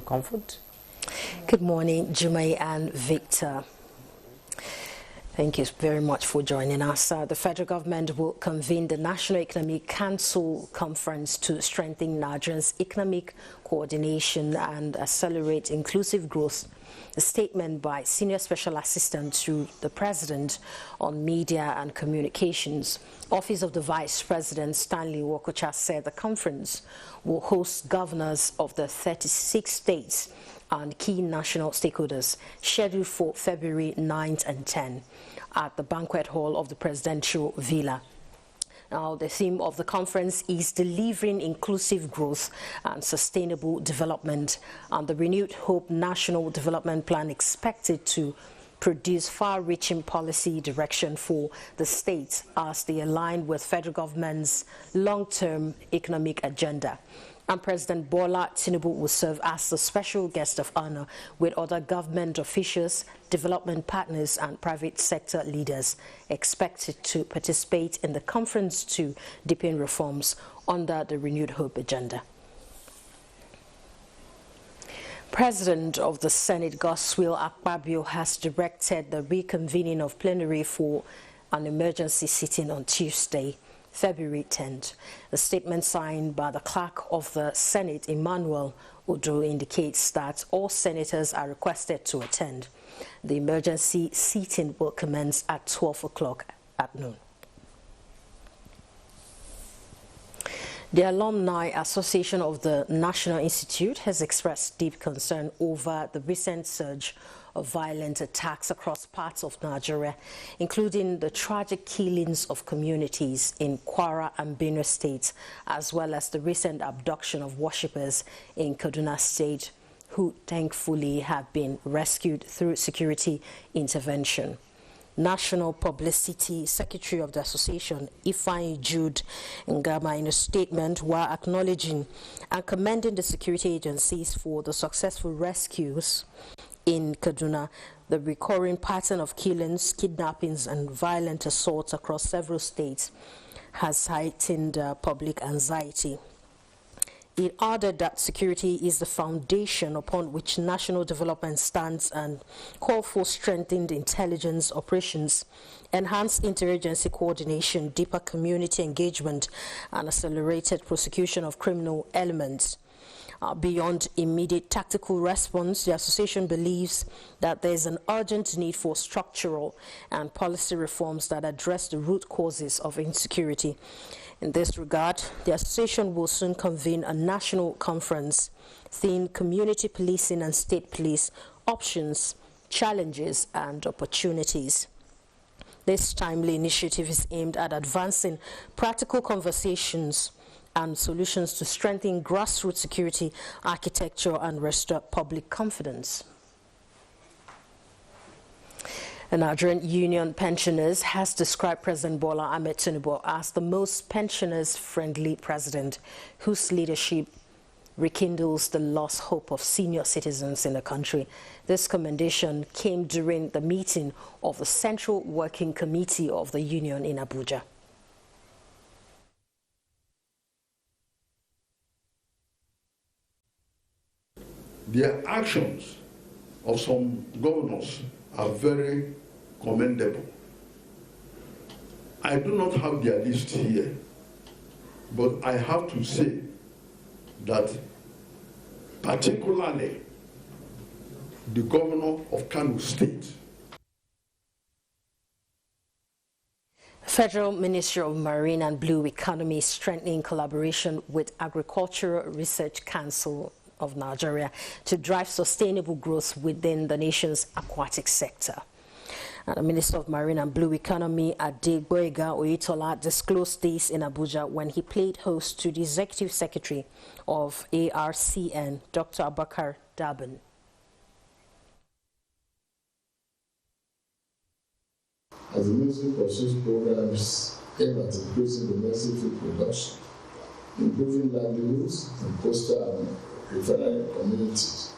Comfort. Good morning, Jumai and Victor. Thank you very much for joining us. The federal government will convene the National Economic Council Conference to strengthen Nigeria's economic coordination and accelerate inclusive growth. A statement by Senior Special Assistant to the President on Media and Communications, Office of the Vice President Stanley Wokocha, said the conference will host governors of the 36 states and key national stakeholders, scheduled for February 9th and 10th at the banquet hall of the Presidential Villa. Now, the theme of the conference is delivering inclusive growth and sustainable development, and the Renewed Hope National Development Plan expected to produce far-reaching policy direction for the states as they align with federal government's long-term economic agenda. And President Bola Tinubu will serve as the special guest of honor with other government officials, development partners and private sector leaders expected to participate in the conference to deepen reforms under the Renewed Hope agenda. President of the Senate, Godswill Akpabio, has directed the reconvening of plenary for an emergency sitting on Tuesday, February 10th. A statement signed by the clerk of the Senate, Emmanuel Udo, indicates that all senators are requested to attend. The emergency sitting will commence at 12 o'clock at noon. The Alumni Association of the National Institute has expressed deep concern over the recent surge of violent attacks across parts of Nigeria, including the tragic killings of communities in Kwara and Benue states, as well as the recent abduction of worshippers in Kaduna State, who thankfully have been rescued through security intervention. National Publicity Secretary of the Association, Ifeanyi Jude Ngama, in a statement, while acknowledging and commending the security agencies for the successful rescues in Kaduna, the recurring pattern of killings, kidnappings and violent assaults across several states has heightened public anxiety. It added that security is the foundation upon which national development stands and called for strengthened intelligence operations, enhanced interagency coordination, deeper community engagement, and accelerated prosecution of criminal elements. Beyond immediate tactical response, the association believes that there is an urgent need for structural and policy reforms that address the root causes of insecurity. In this regard, the association will soon convene a national conference themed Community Policing and State Police: Options, Challenges and Opportunities. This timely initiative is aimed at advancing practical conversations and solutions to strengthen grassroots security architecture and restore public confidence. The Nigerian Union Pensioners has described President Bola Ahmed Tinubu as the most pensioners-friendly president, whose leadership rekindles the lost hope of senior citizens in the country. This commendation came during the meeting of the Central Working Committee of the Union in Abuja. The actions of some governors are very commendable. I do not have their list here, but I have to say that particularly the governor of Kano State. Federal Ministry of Marine and Blue Economy is strengthening collaboration with Agricultural Research Council of Nigeria to drive sustainable growth within the nation's aquatic sector. And the Minister of Marine and Blue Economy, Adegboyega Oyetola, disclosed this in Abuja when he played host to the Executive Secretary of ARCN, Dr. Abakar Dabin. As the ministry pursues programs aimed at increasing domestic food production, improving livelihoods in coastal and refinery communities,